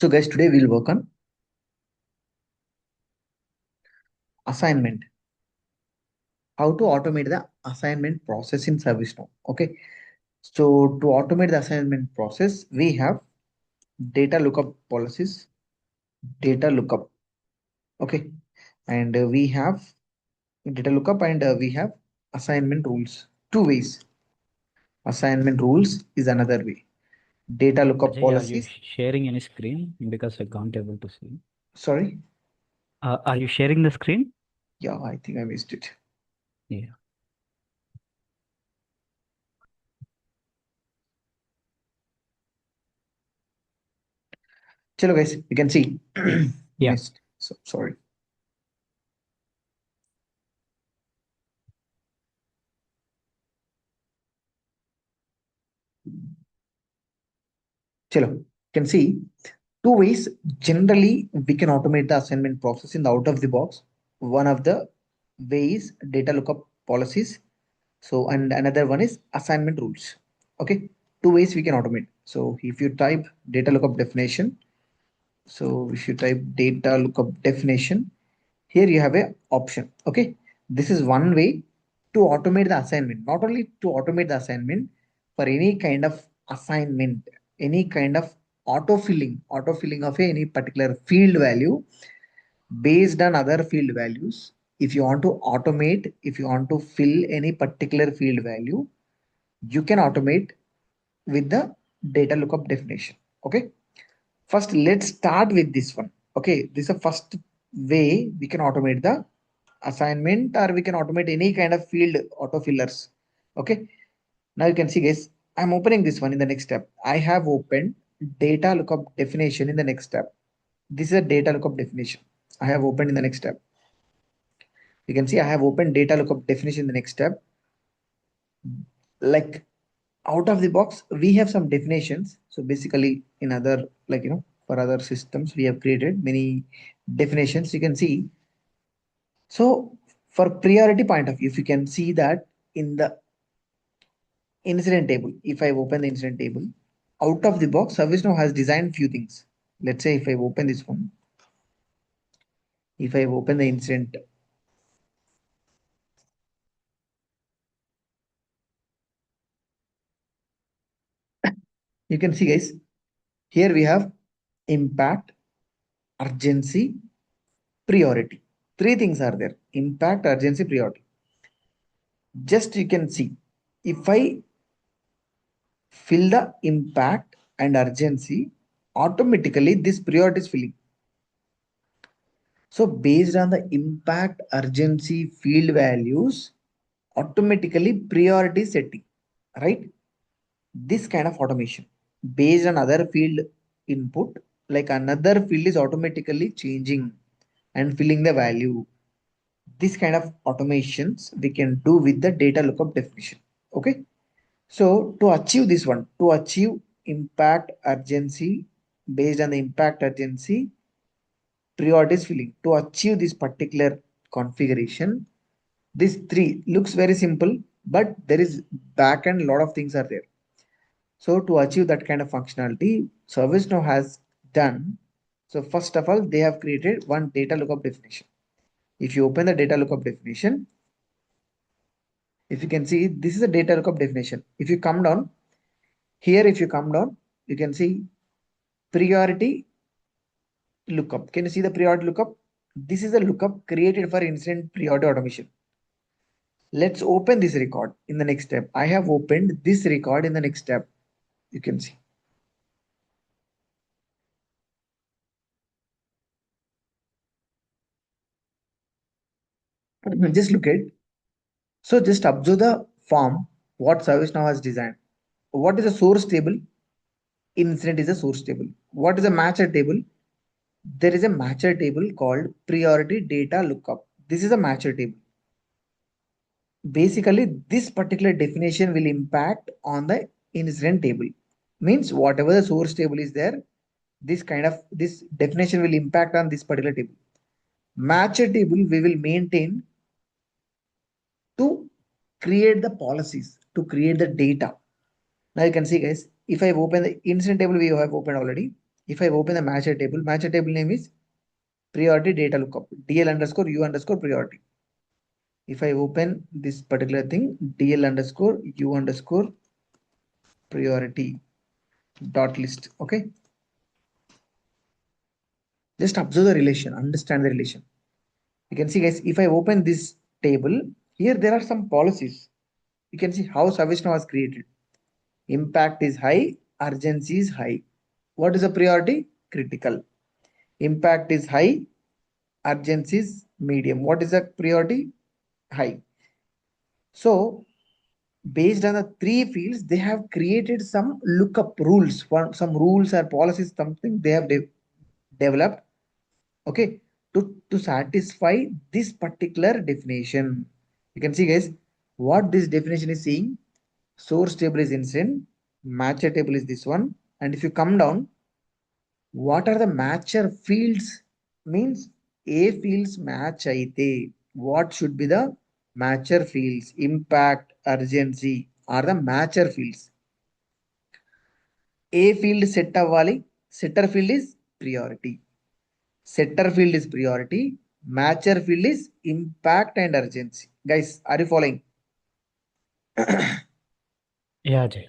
So guys, today we'll work on assignment. How to automate the assignment process in ServiceNow. Okay. So to automate the assignment process, we have data lookup policies, data lookup. Okay. And we have data lookup and we have assignment rules. Two ways. Assignment rules is another way. Data lookup Ajay, are you policies. sharing any screen? Because I can't able to see. Sorry. Are you sharing the screen? Yeah, I think I missed it. Yeah. Chalo guys, you can see. Yeah. Missed. So sorry. Chalo, you can see two ways. Generally, we can automate the assignment process in the out of the box. One of the ways data lookup policies. So, and another one is assignment rules. Okay, two ways we can automate. So, if you type data lookup definition, so if you type data lookup definition, here you have a option. Okay, this is one way to automate the assignment. Not only to automate the assignment for any kind of assignment, any kind of auto filling of any particular field value based on other field values. If you want to automate, if you want to fill any particular field value, you can automate with the data lookup definition. Okay, first let's start with this one. Okay, this is the first way we can automate the assignment, or we can automate any kind of field autofillers. Okay, now you can see guys, I'm opening this one. In the next step, I have opened data lookup definition. In the next step, this is a data lookup definition I have opened. In the next step, you can see I have opened data lookup definition. In the next step, like out of the box we have some definitions. So basically in other, like for other systems we have created many definitions, you can see. So for priority point of view, if you can see that in the incident table, if I open the incident table out of the box, ServiceNow has designed few things. Let's say if I open this one, if I open the incident, you can see guys, here we have impact, urgency, priority. Three things are there: impact, urgency, priority. Just you can see, if I fill the impact and urgency, automatically this priority is filling. So based on the impact, urgency, field values, automatically priority setting, right? This kind of automation based on other field input, like another field is automatically changing and filling the value. This kind of automations we can do with the data lookup definition. Okay. So to achieve this one, to achieve impact urgency, based on the impact urgency, priorities filling, to achieve this particular configuration, this three looks very simple, but there is back end lot of things are there. So to achieve that kind of functionality, ServiceNow has done. So first of all, they have created one data lookup definition. If you open the data lookup definition, if you can see, this is a data lookup definition. If you come down here, if you come down, you can see priority lookup. Can you see the priority lookup? This is a lookup created for incident priority automation. Let's open this record in the next step. I have opened this record in the next step. You can see. Just look at. So just observe the form what ServiceNow has designed. What is a source table? Incident is a source table. What is a matcher table? There is a matcher table called priority data lookup. This is a matcher table. Basically, this particular definition will impact on the incident table. Means whatever the source table is there, this definition will impact on this particular table. Matcher table we will maintain to create the policies, to create the data. Now you can see guys, if I open the incident table, we have opened already. If I open the matcher table name is priority data lookup, DL underscore U underscore priority. If I open this particular thing, DL underscore U underscore priority dot list. Okay. Just observe the relation, understand the relation. You can see, guys, if I open this table, here there are some policies. You can see how ServiceNow was created. Impact is high, urgency is high. What is the priority? Critical. Impact is high, urgency is medium. What is the priority? High. So based on the three fields, they have created some lookup rules, some rules or policies, something they have developed, okay, to satisfy this particular definition. You can see, guys, what this definition is saying. Source table is incident, matcher table is this one, and if you come down, what are the matcher fields? Means a fields match aite what should be the matcher fields? Impact, urgency are the matcher fields. A field set అవ్వాలి, setter field is priority. Setter field is priority, matcher field is impact and urgency. Guys, are you following? Yeah, Jay.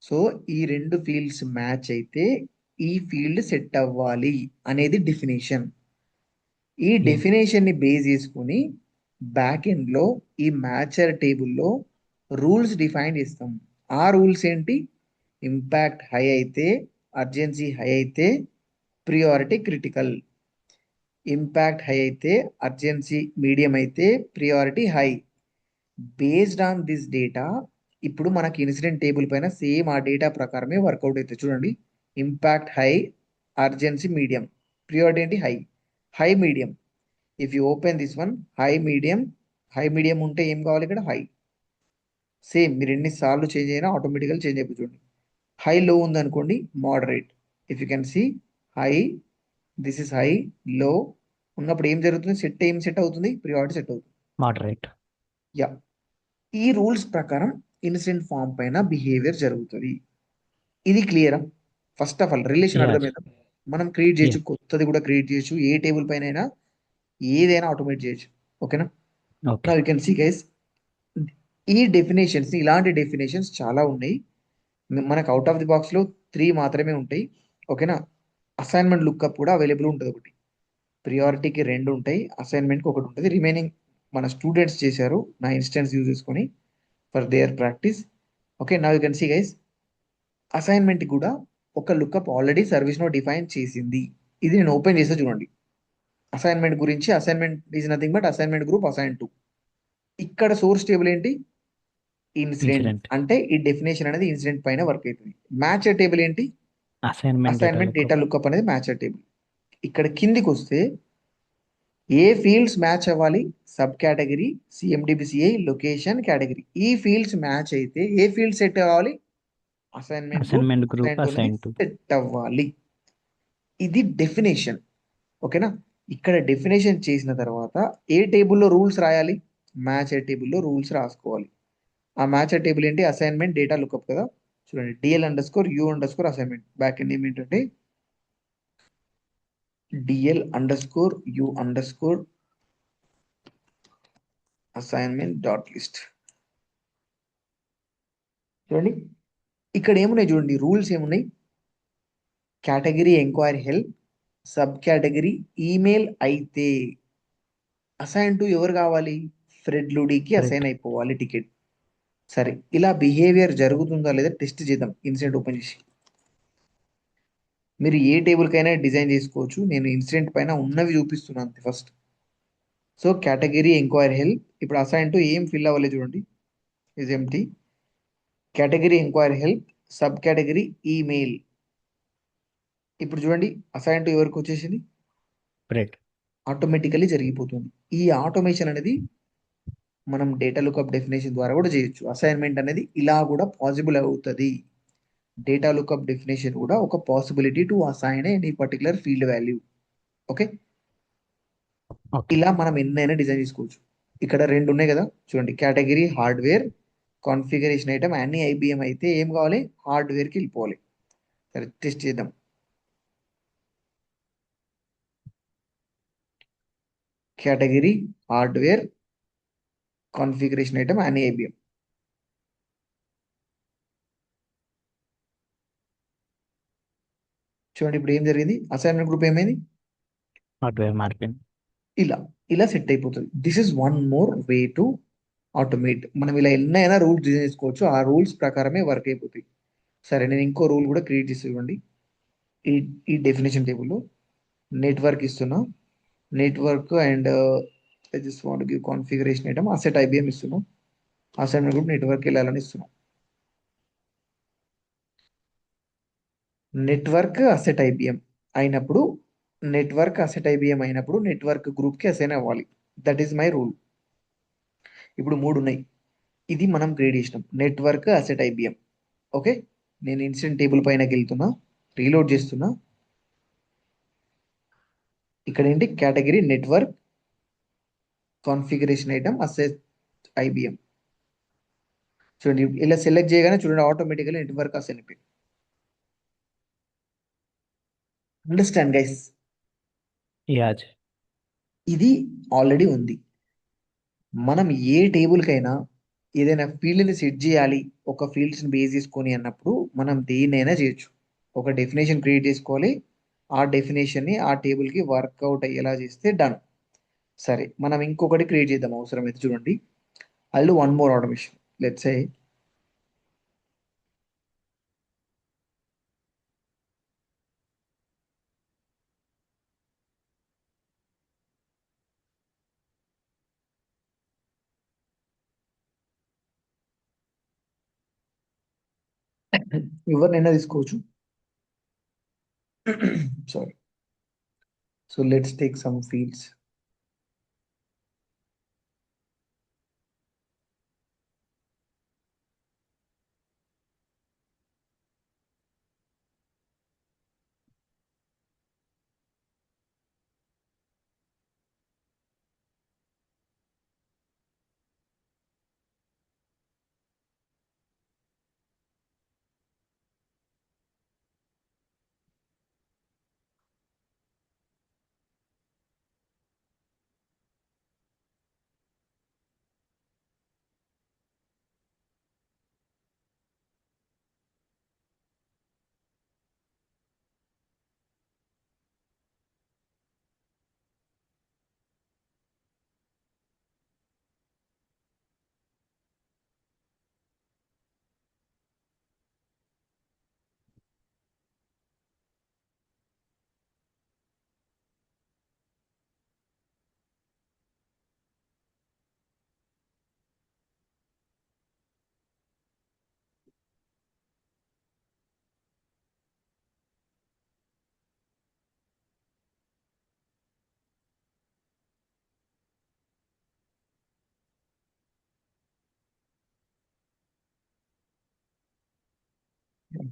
So ఈ రెండు fields match అయితే ఈ field set అవ్వాలి అనేది definition. ఈ Yeah. Definition ని base చేసుకుని బ్యాక్ ఎండ్ లో ఈ మ్యాచర్ టేబుల్లో రూల్స్ డిఫైన్ చేస్తాం. ఆ రూల్స్ ఏంటి? ఇంపాక్ట్ హై అయితే, అర్జెన్సీ హై అయితే ప్రియారిటీ క్రిటికల్. ఇంపాక్ట్ హై అయితే, అర్జెన్సీ మీడియం అయితే priority high. Based on this data ఇప్పుడు మనకి ఇన్సిడెంట్ టేబుల్ పైన సేమ్ ఆ డేటా ప్రకారమే వర్కౌట్ అవుతుంది. చూడండి, impact high, urgency medium, priority ఏంటి? High. High medium. If you open this one, high medium ఉంటే ఏం కావాలి ఇక్కడ? హై. సేమ్ మీరు ఎన్నిసార్లు చేంజ్ అయినా ఆటోమేటికల్ చేంజ్ అయిపోతుంది. చూడండి, హై లో ఉందనుకోండి moderate. If you can see high, this is high, low ఉన్నప్పుడు ఏం జరుగుతుంది? ఏం సెట్ అవుతుంది? ప్రియారిటీ సెట్ అవుతుంది. Moderate. యా. ఈ రూల్స్ ప్రకారం ఇన్సిడెంట్ ఫామ్ పైన బిహేవియర్ జరుగుతుంది. ఇది క్లియరా? First of all relation Yeah. అర్థమైందా? మనం క్రియేట్ చేయొచ్చు, Yeah. కొత్తది కూడా క్రియేట్ చేయొచ్చు, ఏ టేబుల్ పైన అయినా ఏదైనా ఆటోమేట్ చేయొచ్చు. ఓకేనా? Okay. నా యూ కెన్ సీ, గైస్, ఈ డెఫినేషన్స్, ఇలాంటి డెఫినేషన్స్ చాలా ఉన్నాయి. మనకు అవుట్ ఆఫ్ ది బాక్స్ లో 3 మాత్రమే ఉంటాయి. ఓకేనా? అసైన్మెంట్ లుక్అప్ కూడా అవైలబుల్ ఉంటుంది. ఒకటి ప్రియారిటీకి 2 ఉంటాయి, అసైన్మెంట్కి ఒకటి ఉంటుంది. రిమైనింగ్ మన స్టూడెంట్స్ చేశారు నా ఇన్స్టెన్స్ యూజ్ చేసుకొని ఫర్ దేర్ ప్రాక్టీస్. ఓకే, నా you can see, guys, assignment కూడా ఒక లుక్అప్ ఆల్రెడీ సర్వీస్నో డిఫైన్ చేసింది. ఇది నేను ఓపెన్ చేస్తే చూడండి, అసైన్మెంట్ గురించి. Assignment is nothing but assignment group assign to. ఇక్కడ సోర్స్ టేబుల్ ఏంటి? ఇన్సిడెంట్. Incident. అంటే ఈ డెఫినేషన్ అనేది ఇన్సిడెంట్ పైన వర్క్ అవుతుంది. మ్యాచర్ టేబుల్ ఏంటి? Assignment data assignment data lookup. Lookup అనేది మ్యాచర్ టేబుల్. ఇక్కడ కిందికి వస్తే ఏ ఫీల్డ్స్ మ్యాచ్ అవ్వాలి? Sub category, CMDB CI, location, category. ఈ ఫీల్డ్స్ మ్యాచ్ అయితే ఏ ఫీల్డ్ సెట్ అవ్వాలి? Assignment group Assignment group assign to అనేది assigned to. సెట్ అవ్వాలి. ఇది డెఫినేషన్. ఓకేనా? ఇక్కడ డెఫినేషన్ చేసిన తర్వాత ఏ టేబుల్లో రూల్స్ రాయాలి? మ్యాచర్ టేబుల్లో రూల్స్ రాసుకోవాలి. ఆ మ్యాచర్ టేబుల్ ఏంటి? అసైన్మెంట్ డేటా లుక్అప్ కదా. చూడండి, DL underscore u underscore assignment. Back end ఏంటంటే DL underscore u underscore assignment dot list. చూడండి, ఇక్కడ ఏమున్నాయి? చూడండి, రూల్స్ ఏమున్నాయి? Category enquiry help, sub category email అయితే అసైన్ టు ఎవరు కావాలి? ఫ్రెడ్ లూడీకి Fred. అసైన్ అయిపోవాలి టికెట్. సరే, ఇలా బిహేవియర్ జరుగుతుందా లేదా టెస్ట్ చేద్దాం. ఇన్సిడెంట్ ఓపెన్ చేసి మీరు ఏ టేబుల్ కైనా డిజైన్ చేసుకోవచ్చు. నేను ఇన్సిడెంట్ పైన ఉన్నవి చూపిస్తున్నాను first. So category enquiry help, ఇప్పుడు అసైన్ టు ఏం ఫిల్ అవ్వాలి? చూడండి, is empty. Category enquiry help, sub category email. ఇప్పుడు చూడండి, అసైన్ టు ఎవరికి వచ్చేసింది? Fred. ఆటోమేటికలీ జరిగిపోతుంది. ఈ ఆటోమేషన్ అనేది మనం డేటా లుక్అప్ డెఫినేషన్ ద్వారా కూడా చేయొచ్చు. అసైన్మెంట్ అనేది ఇలా కూడా పాసిబుల్ అవుతుంది. డేటా లుక్అప్ డెఫినేషన్ కూడా ఒక possibility to assign any particular field value. Okay, Okay. ఇలా మనం ఎన్నైనా డిజైన్ చేసుకోవచ్చు. ఇక్కడ 2 ఉన్నాయి కదా, చూడండి, కేటగిరీ హార్డ్వేర్, కాన్ఫిగరేషన్ ఐటమ్. అన్ని ఐబిఎం అయితే ఏం కావాలి? హార్డ్వేర్కి వెళ్ళిపోవాలి. సరే, టెస్ట్ చేద్దాం. Category hardware configuration item and ABM. చూడండి ఇప్పుడు ఏం జరిగింది, అసైన్మెంట్ గ్రూప్ ఏమైంది, హార్డ్వేర్ మార్కెట్. ఇలా ఇలా సెట్ అయిపోతుంది. This is one more way to automate. మనం ఇలా ఎన్నైనా రూల్స్ డిజైన్ చేసుకోవచ్చు, ఆ రూల్స్ ప్రకారమే వర్క్ అయిపోతాయి. సరే, నేను ఇంకో రూల్ కూడా క్రియేట్ చేసి ఇవ్వండి. ఈ ఈ డెఫినేషన్ టేబుల్లో నెట్వర్క్ ఇస్తున్నా, network and I just want give configuration item asset IBM ఇస్తున్నాం, అసైన్మెంట్ గ్రూప్ నెట్వర్క్ వెళ్ళాలని ఇస్తున్నాం. నెట్వర్క్ అసెట్ ఐబిఎం అయినప్పుడు, నెట్వర్క్ అసెట్ ఐబిఎం అయినప్పుడు నెట్వర్క్ గ్రూప్కి అసైన్ అవ్వాలి. That is my rule. ఇప్పుడు మూడు ఉన్నాయి, ఇది మనం క్రియేట్ చేసినాం నెట్వర్క్ అసెట్ ఐబిఎం. ఓకే, నేను ఇన్సిడెంట్ టేబుల్ పైనకి వెళ్తున్నా, రీలోడ్ చేస్తున్నా. ఇక్కడ ఏంటి, category network configuration item asset IBM. చూడండి ఇలా సెలెక్ట్ చేయగానే చూడండి ఆటోమేటిక్గా నెట్వర్క్ అసైన్ అయిపోయింది. Understand guys, as. ఇది ఆల్రెడీ ఉంది. మనం ఏ టేబుల్కైనా ఏదైనా ఫీల్డ్ని సెట్ చేయాలి ఒక ఫీల్డ్స్ని బేస్ చేసుకొని అన్నప్పుడు మనం దేన్నైనా చేయొచ్చు. ఒక డెఫినేషన్ క్రియేట్ చేసుకోవాలి, ఆ డెఫినేషన్ని ఆ టేబుల్కి వర్కౌట్ అయ్యేలా చేస్తే డన్. సరే, మనం ఇంకొకటి క్రియేట్ చేద్దాం అవసరమైతే. చూడండి, I do one more automation. Let's say ఎవరినైనా తీసుకోవచ్చు. Sorry. So let's take some fields.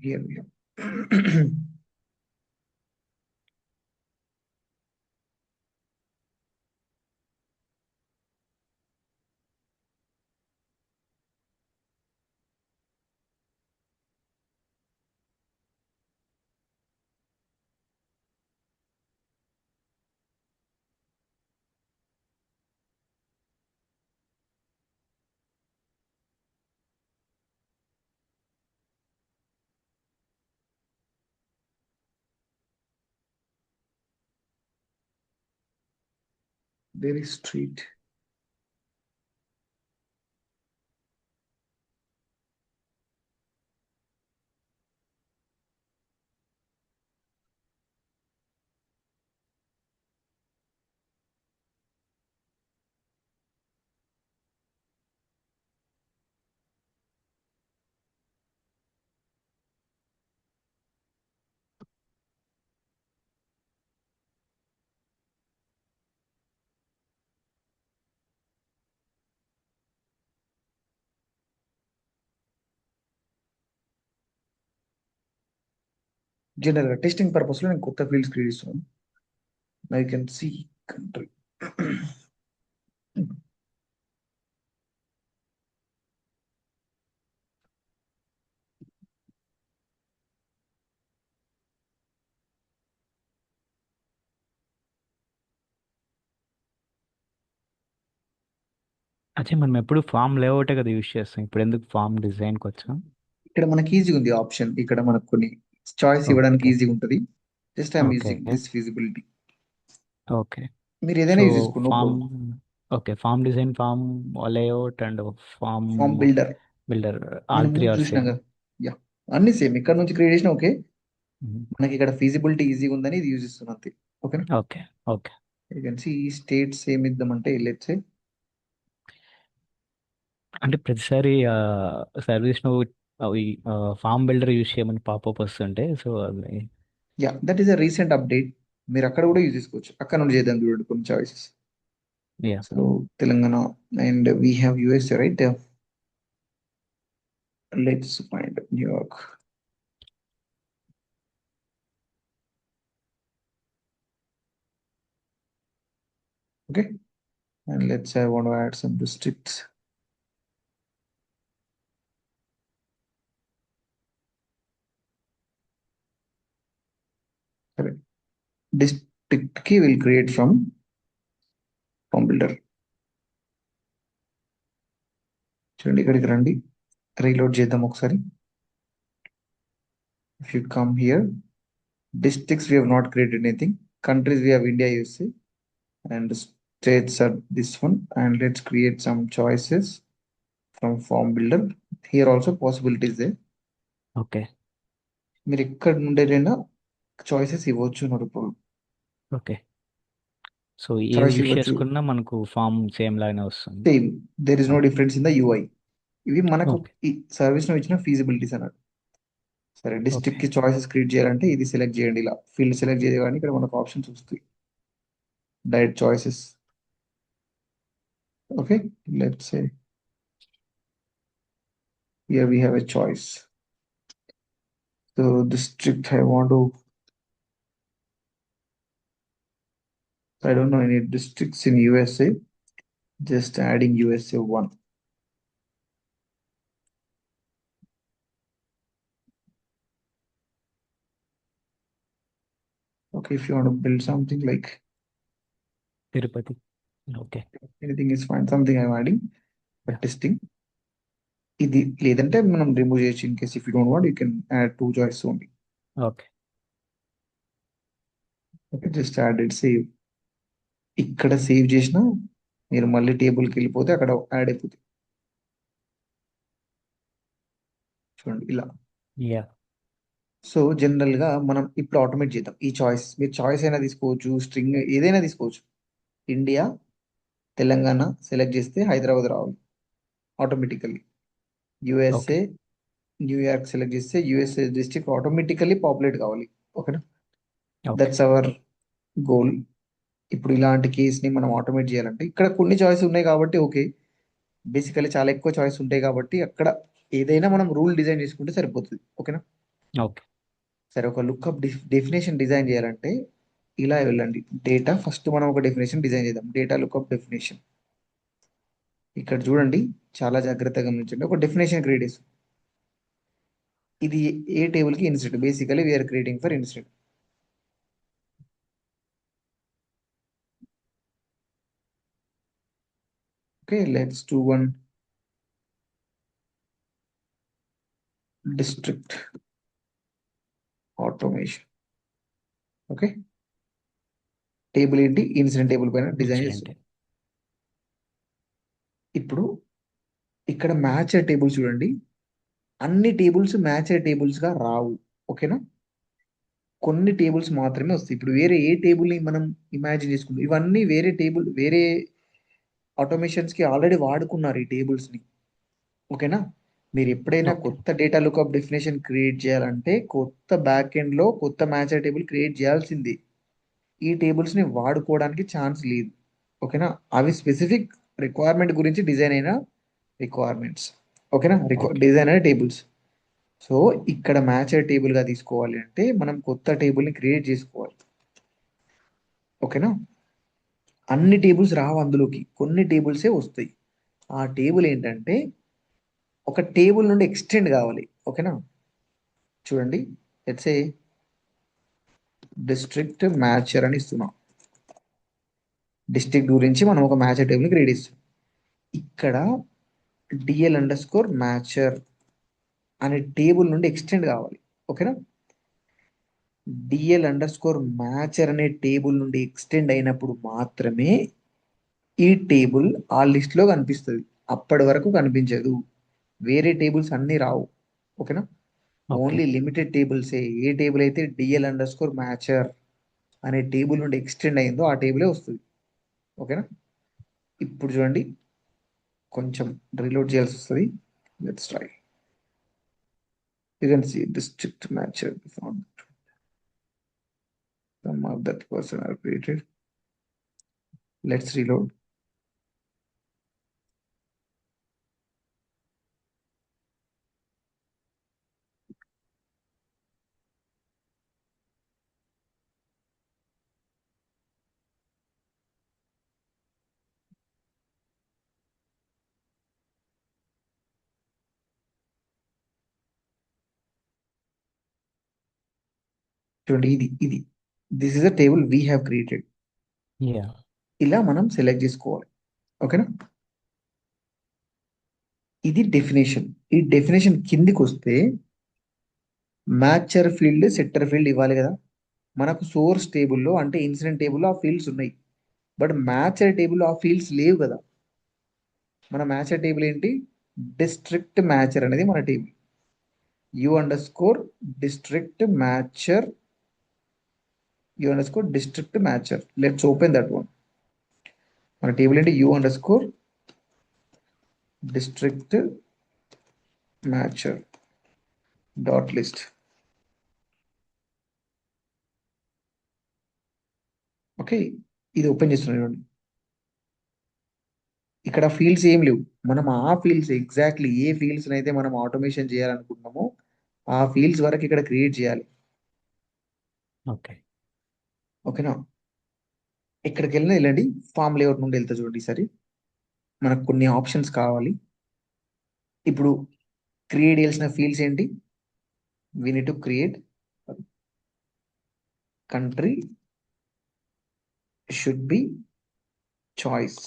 Here we are. Very straight. జనరల్గా టెస్టింగ్ పర్పస్లో నేను కొత్త ఫీల్డ్స్ క్రియేట్ చేస్తున్నాను. I can see country. అచ్చా మనం ఎప్పుడు ఫామ్ లేఅవుటే కదా యూజ్ చేస్తాం, ఇప్పుడు ఎందుకు ఫామ్ డిజైన్కి వచ్చాం? ఇక్కడ మనకి ఈజీగా ఉంది ఆప్షన్, ఇక్కడ మనకు కొన్ని చాయిస్ ఇవ్వడానికి ఓకే. ఈజీగా ఉంటుంది. Just I'm okay. Using this feasibility. Okay. మీరు ఏదైనా సో యూజ్ చేసుకోండి, no form, problem. Okay, form design, form layout and form form builder builder, మనం ఆల్ త్రీ ముందు ఆర్ చూసినాం సేమ్. కదా. యా, అన్ని సేమ్. ఇక్కడ నుంచి క్రియేట్ చేసిన ఓకే. మనకి ఇక్కడ ఫీజిబిలిటీ ఈజీగా ఉందని ఇది యూజ్ చేస్తున్నాం అంతే. ఓకేనా. Okay. Okay. You can C ఈ స్టేట్స్ ఏమి ఇద్దామంటే లెట్స్ సే, అంటే ప్రతిసారి సర్వీస్ నువ్వు అవి ఫామ్ బిల్డర్ యూజ్ చేయమని పాపప్ వస్తుంటే, సో అది. Yeah that is a recent update. మీరు అక్కడ కూడా యూజ్ చేసుకోవచ్చు. అక్కడ నుండి చేద్దాం చూడండి కొన్ని choices. Yeah. So Telangana and we have US, right. Let's find New York. Okay, and let's say I want to add some districts. Correct. District key will create from form builder. చూడండి ఇక్కడికి రండి, రీలోడ్ చేద్దాం ఒకసారి. If you come here, districts we have not created anything. Countries we have India, USA, and states are this one. And let's create some choices from form builder. Here also possibilities there. Okay. మీరు ఎక్కడ నుండైనా choices ఇవ్వచ్చు, no problem. Okay. So ఏది choice use ఇవ్వచ్చు. చేసుకున్నా మనకు form same లాగానే వస్తుంది. Same, there is no difference in the UI. ఇవి మనకు ఓకే. ఈ సర్వీస్ లో ఇచ్చిన ఫీజిబిలిటీస్ అన్నట్టు. సరే, ఓకే. డిస్ట్రిక్ట్ కి చాయిసెస్ క్రియేట్ చేయాలంటే ఇది సెలెక్ట్ చేయండి. ఇలా ఫీల్డ్ సెలెక్ట్ చేయగానే ఇక్కడ మనకు ఆప్షన్స్ వస్తాయి, direct choices. Okay, let's say here we have a choice. So district I want to, I don't know any districts in USA, just adding USA one. Okay, if you want to build something like Tirupati. Okay. anything is fine, something I'm adding for yeah. testing. ఇది లేదంటే మనం remove చేయొచ్చు. In case if you don't want you can add two choice only. Okay. Okay, just added save. ఇక్కడ save చేసిన మీరు మళ్ళీ టేబుల్కి వెళ్ళిపోతే అక్కడ యాడ్ అయిపోతుంది. చూడండి ఇలా. యా. సో జనరల్ గా మనం ఇప్పుడు ఆటోమేట్ చేద్దాం ఈ చాయిస్. మీరు చాయిస్ అయినా తీసుకోవచ్చు, స్ట్రింగ్ ఏదైనా తీసుకోవచ్చు. ఇండియా, తెలంగాణ సెలెక్ట్ చేస్తే హైదరాబాద్ రావాలి automatically. Okay. USA, New York select చేస్తే యుఎస్ఏ డిస్ట్రిక్ట్ ఆటోమేటికల్లీ పాపులేట్ కావాలి. ఓకేనా, ఓకే. That's our goal. ఇప్పుడు ఇలాంటి కేసుని మనం ఆటోమేట్ చేయాలంటే ఇక్కడ కొన్ని చాయిస్ ఉన్నాయి కాబట్టి ఓకే. బేసికల్లీ చాలా ఎక్కువ చాయిస్ ఉంటాయి కాబట్టి అక్కడ ఏదైనా మనం రూల్ డిజైన్ చేసుకుంటే సరిపోతుంది. ఓకేనా. ఓకే. సరే, ఒక లుక్అప్ డెఫినేషన్ డిజైన్ చేయాలంటే ఇలా వెళ్ళండి. డేటా ఫస్ట్ మనం ఒక డెఫినేషన్ డిజైన్ చేద్దాం. Data lookup definition. ఇక్కడ చూడండి, చాలా జాగ్రత్తగా గమనించండి. ఒక డెఫినేషన్ క్రియేట్ చేస్తాం. ఇది ఏ టేబుల్ కి insert, basically we're creating for insert. Okay, let's do one district automation. Okay, table ఏంటి, ఇన్సిడెంట్ టేబుల్ పైన డిజైన్ ఇన్సిడెంట్. చేస్తాం. ఇప్పుడు ఇక్కడ మ్యాచ్ అయ్యే టేబుల్స్ చూడండి, అన్ని టేబుల్స్ మ్యాచ్ అయ్యే టేబుల్స్ గా రావు. ఓకేనా, కొన్ని టేబుల్స్ మాత్రమే వస్తాయి. ఇప్పుడు వేరే ఏ టేబుల్ ని మనం ఇమాజిన్ చేసుకుంటాం, ఇవన్నీ వేరే టేబుల్, వేరే ఆటోమేషన్స్ కి ఆల్రెడీ వాడుకున్నారు ఈ టేబుల్స్ ని. ఓకేనా, మీరు ఎప్పుడైనా ఓకే. కొత్త డేటా లుకప్ డెఫినేషన్ క్రియేట్ చేయాలంటే కొత్త బ్యాక్ ఎండ్ లో కొత్త మ్యాచ్ అయ్యే టేబుల్ క్రియేట్ చేయాల్సింది. ఈ టేబుల్స్ ని వాడుకోవడానికి ఛాన్స్ లేదు. ఓకేనా, అవి స్పెసిఫిక్ రిక్వైర్మెంట్ గురించి డిజైన్ అయిన రిక్వైర్మెంట్స్. ఓకేనా, ఓకే. డిజైన్ అయిన టేబుల్స్. సో ఇక్కడ మ్యాచ్ అయ్యే టేబుల్ గా తీసుకోవాలి అంటే మనం కొత్త టేబుల్ ని క్రియేట్ చేసుకోవాలి. ఓకేనా, అన్ని టేబుల్స్ రావు, అందులోకి కొన్ని టేబుల్సే వస్తాయి. ఆ టేబుల్ ఏంటంటే ఒక టేబుల్ నుండి ఎక్స్టెండ్ కావాలి. ఓకేనా, చూడండి, లెట్స్ సే డిస్ట్రిక్ట్ మ్యాచర్ అని ఇస్తున్నాం. డిస్ట్రిక్ట్ గురించి మనం ఒక మ్యాచర్ టేబుల్ క్రియేట్ ఇస్తాం. ఇక్కడ డిఎల్ అండర్ స్కోర్ మ్యాచర్ అనే టేబుల్ నుండి ఎక్స్టెండ్ కావాలి. ఓకేనా? డిఎల్ అండర్ స్కోర్ మ్యాచర్ అనే టేబుల్ నుండి ఎక్స్టెండ్ అయినప్పుడు మాత్రమే ఈ టేబుల్ ఆ లిస్ట్ లో కనిపిస్తుంది. అప్పటి వరకు కనిపించదు. వేరే టేబుల్స్ అన్ని రావు. ఓకేనా? ఓకే. ఓన్లీ లిమిటెడ్ టేబుల్సే. ఏ టేబుల్ అయితే డిఎల్ అండర్ స్కోర్ మ్యాచర్ అనే టేబుల్ నుండి ఎక్స్టెండ్ అయిందో ఆ టేబులే వస్తుంది. ఓకేనా? ఇప్పుడు చూడండి, కొంచెం రీలోడ్ చేయాల్సి వస్తుంది. Let's try. You can see district matcher found. Some of that person are created. Let's reload. చూడండి, ఇది this is a table we have created. Yeah. ఇలా మనం సెలెక్ట్ చేసుకోవాలి. ఓకేనా? ఇది డెఫినేషన్. ఈ డెఫినేషన్ కిందికి వస్తే మ్యాచర్ ఫీల్డ్, సెట్టర్ ఫీల్డ్ ఇవ్వాలి కదా. మనకు సోర్స్ టేబుల్లో అంటే ఇన్సిడెంట్ టేబుల్లో ఆ ఫీల్డ్స్ ఉన్నాయి. బట్ మ్యాచర్ టేబుల్లో ఆ ఫీల్డ్స్ లేవు కదా. మన మ్యాచర్ టేబుల్ ఏంటి? డిస్ట్రిక్ట్ మ్యాచర్ అనేది మన టేబుల్. U underscore district matcher, u underscore district matcher. Let's open that one. మన టేబుల్ ఏంటి? U underscore district matcher dot list. Okay, ఇది ఓపెన్ చేస్తున్నాను చూడండి. ఇక్కడ ఫీల్డ్స్ ఏం లేవు. మనం ఆ ఫీల్డ్స్ ఎగ్జాక్ట్లీ ఏ ఫీల్డ్స్ అయితే మనం ఆటోమేషన్ చేయాలనుకుంటున్నామో ఆ ఫీల్డ్స్ వరకు ఇక్కడ క్రియేట్ చేయాలి. ఓకే. ఓకేనా? ఇక్కడికి వెళ్ళిన వెళ్ళండి, ఫామ్ లేఅవుట్ నుండి వెళ్తా చూడండి. ఈసారి మనకు కొన్ని ఆప్షన్స్ కావాలి. ఇప్పుడు క్రియేట్ చేయాల్సిన ఫీల్డ్స్ ఏంటి? We need to create country should be choice,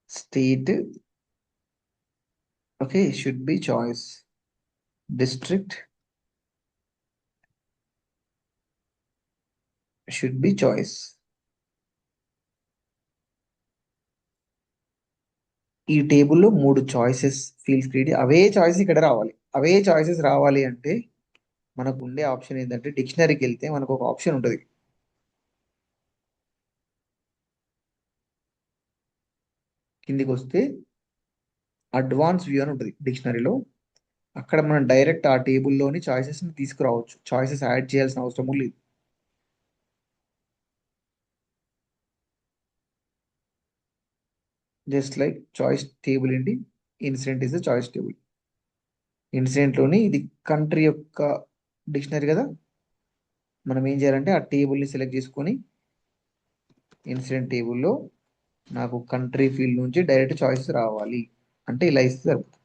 state okay should be choice, district should be choice. ఈ టేబుల్లో 3 చాయిసెస్ ఫీల్డ్స్ క్రియేట్, అవే చాయిసెస్ ఇక్కడ రావాలి. అవే చాయిసెస్ రావాలి అంటే మనకు ఉండే ఆప్షన్ ఏంటంటే డిక్షనరీకి వెళ్తే మనకు ఒక ఆప్షన్ ఉంటుంది. కిందికి వస్తే అడ్వాన్స్ వ్యూ అని ఉంటుంది డిక్షనరీలో. అక్కడ మనం డైరెక్ట్ ఆ టేబుల్లోని చాయిసెస్ని తీసుకురావచ్చు. చాయిసెస్ యాడ్ చేయాల్సిన అవసరం లేదు. జస్ట్ లైక్ చాయిస్ టేబుల్ ఏంటి? Incident is the choice table. ఇన్సిడెంట్లోని ఇది కంట్రీ యొక్క డిక్షనరీ కదా. మనం ఏం చేయాలంటే ఆ టేబుల్ని సెలెక్ట్ చేసుకొని ఇన్సిడెంట్ టేబుల్లో నాకు కంట్రీ ఫీల్డ్ నుంచి డైరెక్ట్ చాయిస్ రావాలి అంటే ఇలా ఇస్తే సరిపోతుంది.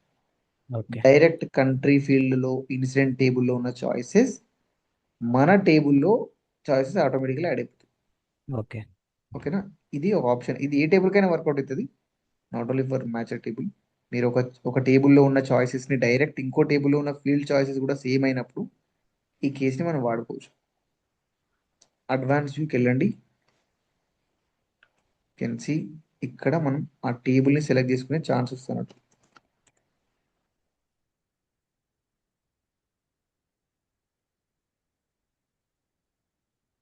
ఓకే. డైరెక్ట్ కంట్రీ ఫీల్డ్లో ఇన్సిడెంట్ టేబుల్లో ఉన్న చాయిసెస్ మన టేబుల్లో చాయిసెస్ ఆటోమేటిక్గా యాడ్ అయిపోతాయి. ఓకే. ఓకేనా? ఇది ఒక ఆప్షన్. ఇది ఏ టేబుల్కైనా వర్కౌట్ అవుతుంది, నాట్ ఓన్లీ ఫర్ మ్యాచర్ టేబుల్. మీరు ఒక టేబుల్లో ఉన్న చాయిసెస్ని డైరెక్ట్ ఇంకో టేబుల్లో ఉన్న ఫీల్డ్ చాయిసెస్ కూడా సేమ్ అయినప్పుడు ఈ కేసుని మనం వాడుకోవచ్చు. అడ్వాన్స్ వ్యూకి వెళ్ళండి. కెన్ సి ఇక్కడ మనం ఆ టేబుల్ని సెలెక్ట్ చేసుకునే ఛాన్స్ వస్తున్నట్టు.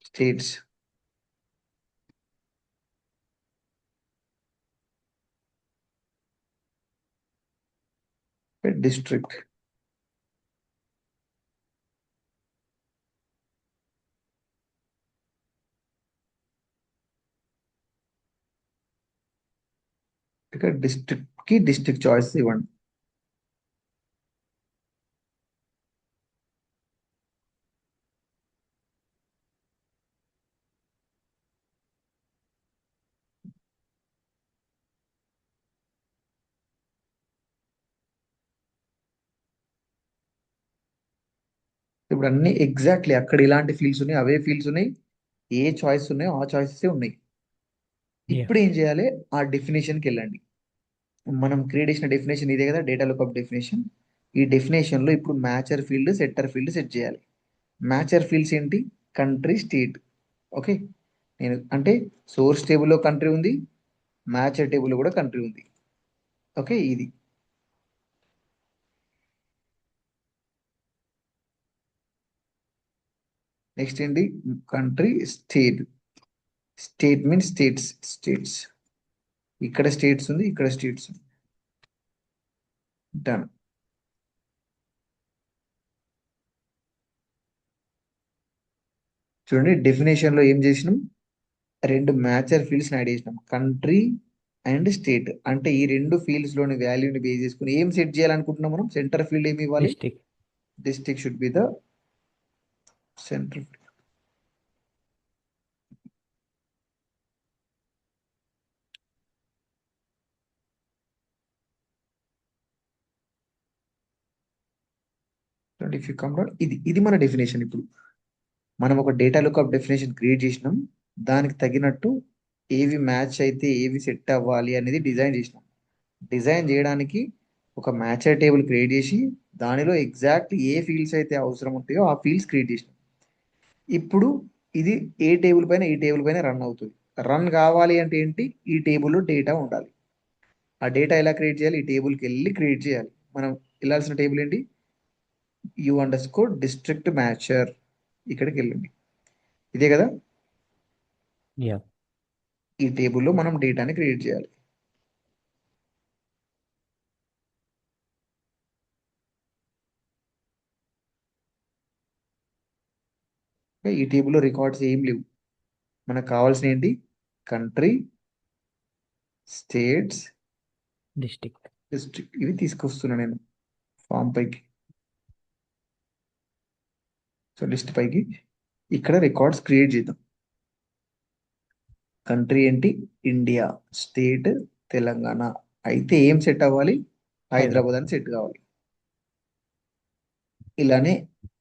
స్టేట్స్, డిస్ట్రిక్ట్, ఇక్కడ డిస్ట్రిక్ట్ కి డిస్ట్రిక్ట్ చాయిస్ ఇవ్వండి. ఇప్పుడు అన్ని ఎగ్జాక్ట్లీ అక్కడ ఇలాంటి ఫీల్డ్స్ ఉన్నాయి, అవే ఫీల్డ్స్ ఉన్నాయి, ఏ చాయిస్ ఉన్నాయో ఆ చాయిసెస్ ఉన్నాయి. యా. ఇప్పుడు ఏం చేయాలి? ఆ డెఫినేషన్కి వెళ్ళండి. మనం క్రియేట్ చేసిన డెఫినేషన్ ఇదే కదా, డేటా లుకప్ డెఫినేషన్. ఈ డెఫినేషన్ లో ఇప్పుడు మ్యాచర్ ఫీల్డ్, సెట్టర్ ఫీల్డ్ సెట్ చేయాలి. మ్యాచర్ ఫీల్డ్స్ ఏంటి? Country, state. ఓకే, నేను అంటే సోర్స్ టేబుల్లో కంట్రీ ఉంది, మ్యాచర్ టేబుల్లో కూడా కంట్రీ ఉంది. ఓకే, ఇది నెక్స్ట్ ఏంటి? Country, state. State means states. ఇక్కడ స్టేట్స్ ఉంది, ఇక్కడ స్టేట్స్ ఉంది. డన్. చూడండి, డెఫినేషన్ లో ఏం చేసినాం? రెండు మ్యాచర్ ఫీల్డ్స్ యాడ్ చేసినాం, కంట్రీ అండ్ స్టేట్. అంటే ఈ రెండు ఫీల్డ్స్ లోని వాల్యూని బేస్ చేసుకుని ఏం సెట్ చేయాలనుకుంటున్నాం మనం? సెంటర్ ఫీల్డ్ ఏమి ఇవ్వాలి? District. District should be the centre. If you come down, ఇది మన డెఫినేషన్. ఇప్పుడు మనం ఒక డేటా లుకప్ డెఫినేషన్ క్రియేట్ చేసినాం, దానికి తగినట్టు ఏవి మ్యాచ్ అయితే ఏవి సెట్ అవ్వాలి అనేది డిజైన్ చేసినాం. డిజైన్ చేయడానికి ఒక మ్యాచర్ టేబుల్ క్రియేట్ చేసి దానిలో ఎగ్జాక్ట్ ఏ ఫీల్డ్స్ అయితే అవసరం ఉంటాయో ఆ ఫీల్డ్స్ క్రియేట్ చేసినాం. ఇప్పుడు ఇది ఏ టేబుల్ పైన, ఈ టేబుల్ పైన రన్ అవుతుంది. రన్ కావాలి అంటే ఏంటి? ఈ టేబుల్లో డేటా ఉండాలి. ఆ డేటా ఎలా క్రియేట్ చేయాలి? ఈ టేబుల్కి వెళ్ళి క్రియేట్ చేయాలి. మనం వెళ్ళాల్సిన టేబుల్ ఏంటి? U_district మ్యాచర్. ఇక్కడికి వెళ్ళండి, ఇదే కదా. యా. ఈ టేబుల్లో మనం డేటాని క్రియేట్ చేయాలి. ఓకే, ఈ టేబుల్లో రికార్డ్స్ ఏం లేవు. మనకు కావాల్సిన ఏంటి? Country, states, district. డిస్ట్రిక్ట్. ఇవి తీసుకొస్తున్నా నేను ఫామ్ పైకి. సో లిస్ట్ పైకి ఇక్కడ రికార్డ్స్ క్రియేట్ చేద్దాం. కంట్రీ ఏంటి? ఇండియా. స్టేట్ తెలంగాణ. అయితే ఏం సెట్ అవ్వాలి? హైదరాబాద్ హైదరాబాద్. అని సెట్ కావాలి. ఇలానే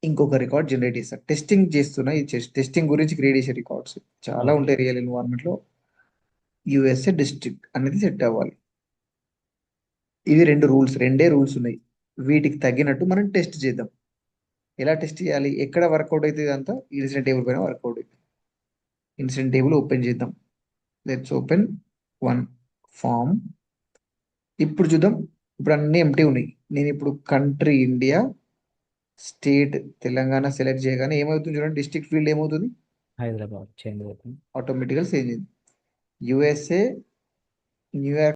ఇంకొక రికార్డ్ జనరేట్ చేస్తారు. టెస్టింగ్ చేస్తున్నా, ఈ టెస్టింగ్ గురించి క్రియేట్ చేసే రికార్డ్స్ చాలా ఓకే. ఉంటాయి రియల్ ఎన్వైరన్మెంట్ లో. యుఎస్ఏ డిస్ట్రిక్ట్ అనేది సెట్ అవ్వాలి. ఇవి రెండే రూల్స్ ఉన్నాయి. వీటికి తగ్గినట్టు మనం టెస్ట్ చేద్దాం. ఎలా టెస్ట్ చేయాలి? ఎక్కడ వర్కౌట్ అవుతుంది? అంతా ఇన్సిడెంట్ టేబుల్ పైన వర్కౌట్ అవుతుంది. ఇన్సిడెంట్ టేబుల్ ఓపెన్ చేద్దాం. Let's open one form. ఇప్పుడు చూద్దాం. ఇప్పుడు అన్ని ఎంటీ ఉన్నాయి. నేను ఇప్పుడు country India, state Telangana select చేయగానే ఏమవుతుంది చూడండి, డిస్ట్రిక్ట్ ఫీల్డ్ ఏమవుతుంది? హైదరాబాద్ చేంజ్ అవుతుంది. ఆటోమేటిక్గా చేంజ్ అయింది. USA, New York